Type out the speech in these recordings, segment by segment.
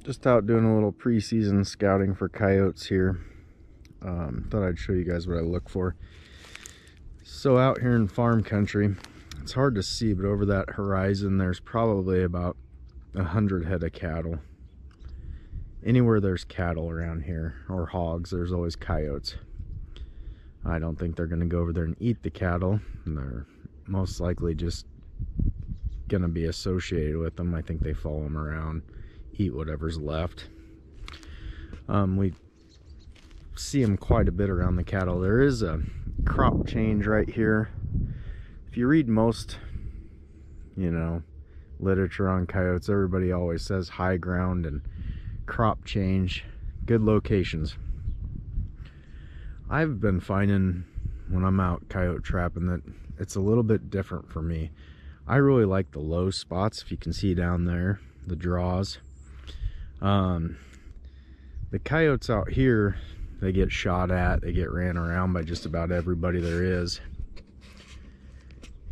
Just out doing a little preseason scouting for coyotes here. Thought I'd show you guys what I look for. So out here in farm country, it's hard to see, but over that horizon there's probably about 100 head of cattle. Anywhere there's cattle around here, or hogs, there's always coyotes. I don't think they're going to go over there and eat the cattle, and they're most likely just going to be associated with them. I think they follow them around, eat whatever's left. We see them quite a bit around the cattle. There is a crop change right here. If you read most, literature on coyotes, everybody always says high ground and crop change, good locations. I've been finding when I'm out coyote trapping that it's a little bit different for me. I really like the low spots. If you can see down there, the draws. The coyotes out here, they get shot at, they get ran around by just about everybody there is.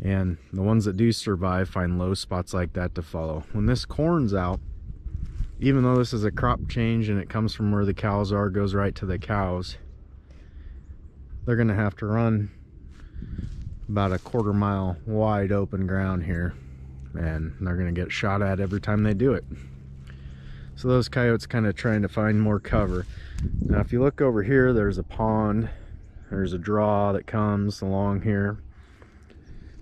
And the ones that do survive find low spots like that to follow. When this corn's out, even though this is a crop change and it comes from where the cows are, goes right to the cows, they're gonna have to run about a quarter-mile wide open ground here, and they're gonna get shot at every time they do it. So those coyotes kind of trying to find more cover. Now if you look over here, there's a pond, there's a draw that comes along here.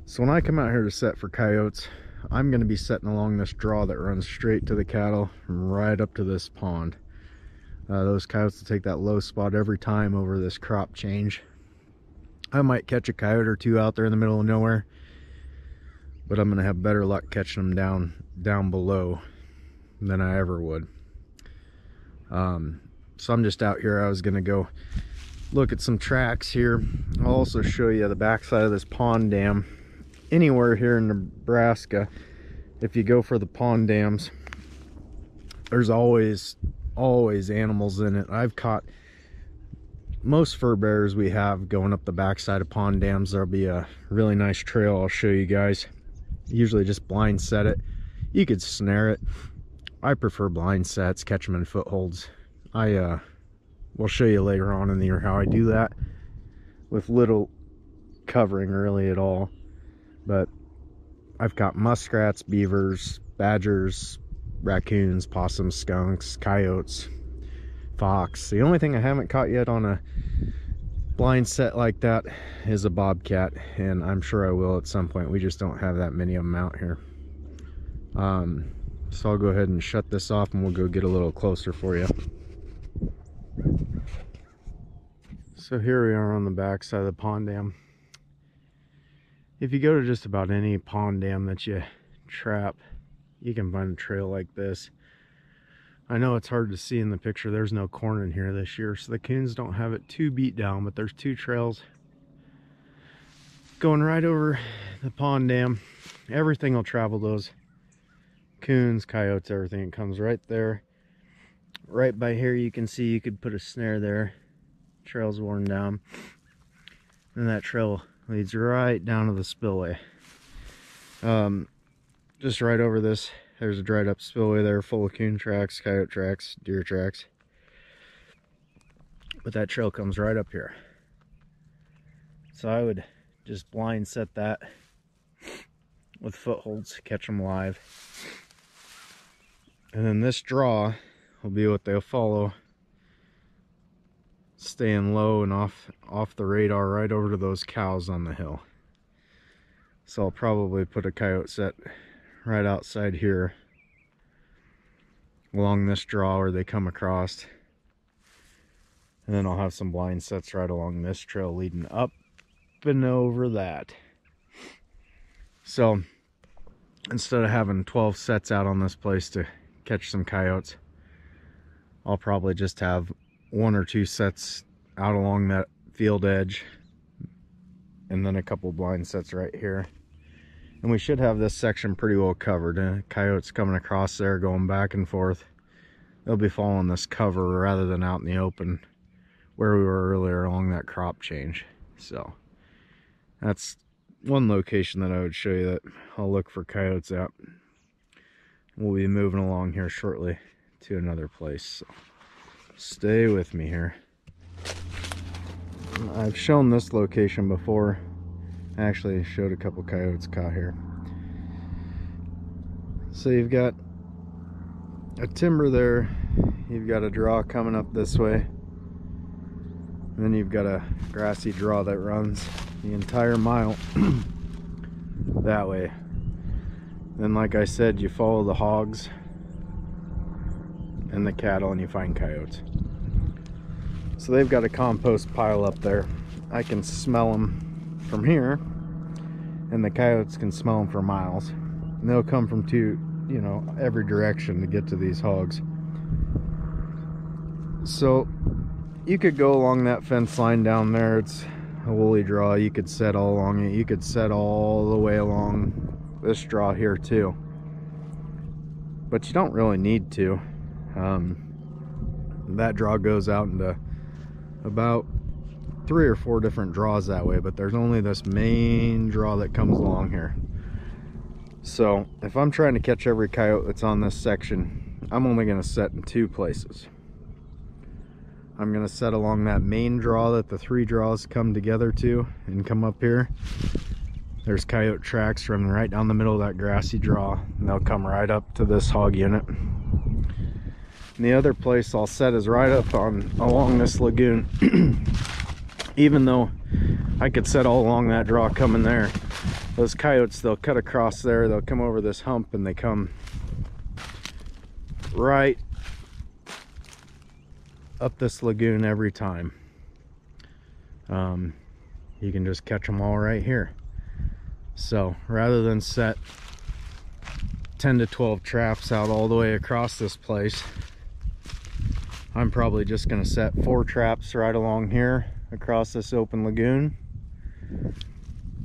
So when I come out here to set for coyotes, I'm going to be setting along this draw that runs straight to the cattle right up to this pond. Those coyotes will take that low spot every time over this crop change. I might catch a coyote or two out there in the middle of nowhere, but I'm going to have better luck catching them down below than I ever would. So I'm just out here. I was going to go look at some tracks here. I'll also show you the backside of this pond dam. Anywhere here in Nebraska, if you go for the pond dams, there's always animals in it. I've caught most fur bearers we have going up the backside of pond dams. There'll be a really nice trail I'll show you guys. Usually just blind set it. You could snare it. I prefer blind sets, catch them in footholds. I will show you later on in the year how I do that with little covering really at all. But I've caught muskrats, beavers, badgers, raccoons, possums, skunks, coyotes, fox. The only thing I haven't caught yet on a blind set like that is a bobcat, and I'm sure I will at some point. We just don't have that many of them out here. So I'll go ahead and shut this off and we'll go get a little closer for you. So here we are on the back side of the pond dam. If you go to just about any pond dam that you trap, you can find a trail like this. I know it's hard to see in the picture. There's no corn in here this year, so the coons don't have it too beat down, but there's two trails going right over the pond dam. Everything will travel those. Coons, coyotes, everything. It comes right there. Right by here you can see you could put a snare there. Trail's worn down. And that trail leads right down to the spillway. Just right over this, there's a dried up spillway there full of coon tracks, coyote tracks, deer tracks. But that trail comes right up here. So I would just blind set that with footholds, catch them live. And then this draw will be what they'll follow, staying low and off the radar right over to those cows on the hill. So I'll probably put a coyote set right outside here along this draw where they come across, and then I'll have some blind sets right along this trail leading up and over that. So instead of having 12 sets out on this place to catch some coyotes, I'll probably just have 1 or 2 sets out along that field edge, and then a couple blind sets right here. And we should have this section pretty well covered. Coyotes coming across there, going back and forth. They'll be following this cover rather than out in the open where we were earlier along that crop change. So that's one location that I would show you that I'll look for coyotes at. We'll be moving along here shortly to another place. So stay with me here. I've shown this location before. I actually showed a couple coyotes caught here. So you've got a timber there, you've got a draw coming up this way, and then you've got a grassy draw that runs the entire mile that way. Then, like I said, you follow the hogs and the cattle and you find coyotes. So they've got a compost pile up there. I can smell them from here, and the coyotes can smell them for miles. And they'll come from every direction to get to these hogs. So you could go along that fence line down there. It's a woolly draw. You could set all along it. You could set all the way along this draw here too, but you don't really need to. That draw goes out into about 3 or 4 different draws that way, but there's only this main draw that comes along here. So if I'm trying to catch every coyote that's on this section, I'm only going to set in 2 places. I'm going to set along that main draw that the 3 draws come together to and come up here. There's coyote tracks running right down the middle of that grassy draw, and they'll come right up to this hog unit. And the other place I'll set is right up along this lagoon. Even though I could set all along that draw coming there, those coyotes, they'll cut across there, they'll come over this hump, and they come right up this lagoon every time. You can just catch them all right here. So rather than set 10 to 12 traps out all the way across this place, I'm probably just going to set 4 traps right along here across this open lagoon,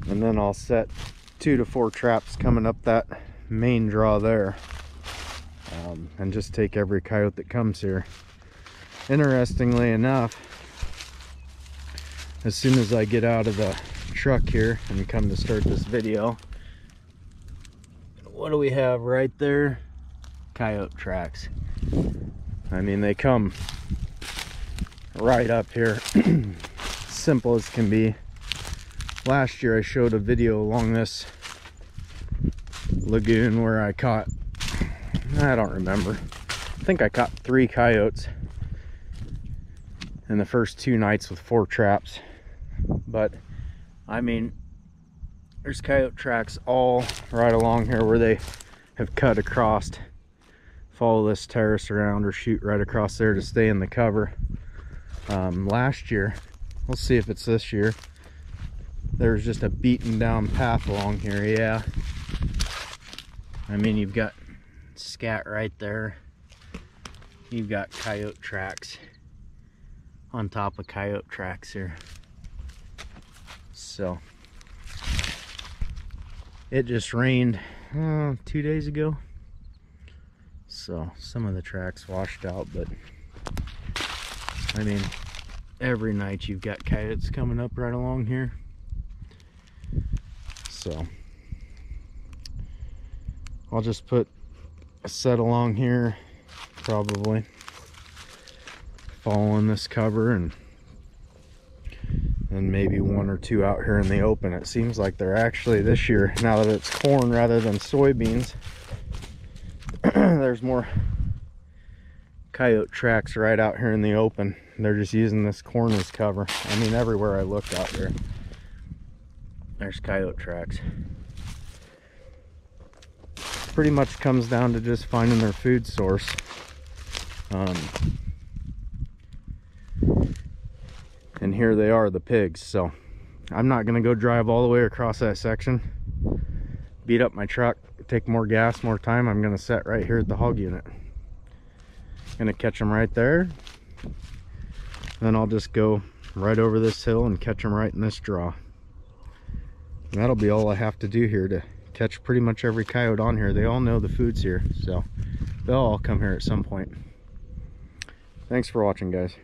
and then I'll set 2 to 4 traps coming up that main draw there, and just take every coyote that comes here. Interestingly enough, as soon as I get out of the truck here and come to start this video, what do we have right there? Coyote tracks. I mean, they come right up here. Simple as can be. Last year I showed a video along this lagoon where I caught, I don't remember, I think I caught 3 coyotes in the first 2 nights with 4 traps. But I mean, there's coyote tracks all right along here where they have cut across. Follow this terrace around or shoot right across there to stay in the cover. Last year, we'll see if it's this year, there was just a beaten down path along here. Yeah, I mean, you've got scat right there, you've got coyote tracks on top of coyote tracks here. So it just rained 2 days ago, so some of the tracks washed out, but I mean, every night you've got coyotes coming up right along here. So I'll just put a set along here, probably following this cover, and maybe 1 or 2 out here in the open. It seems like they're actually, this year, now that it's corn rather than soybeans, there's more coyote tracks right out here in the open. They're just using this corn as cover. I mean, everywhere I look out there, there's coyote tracks. Pretty much comes down to just finding their food source. And here they are, the pigs. So I'm not gonna go drive all the way across that section, beat up my truck, take more gas, more time. I'm gonna set right here at the hog unit. Gonna catch them right there. Then I'll just go right over this hill and catch them right in this draw. And that'll be all I have to do here to catch pretty much every coyote on here. They all know the food's here, so they'll all come here at some point. Thanks for watching, guys.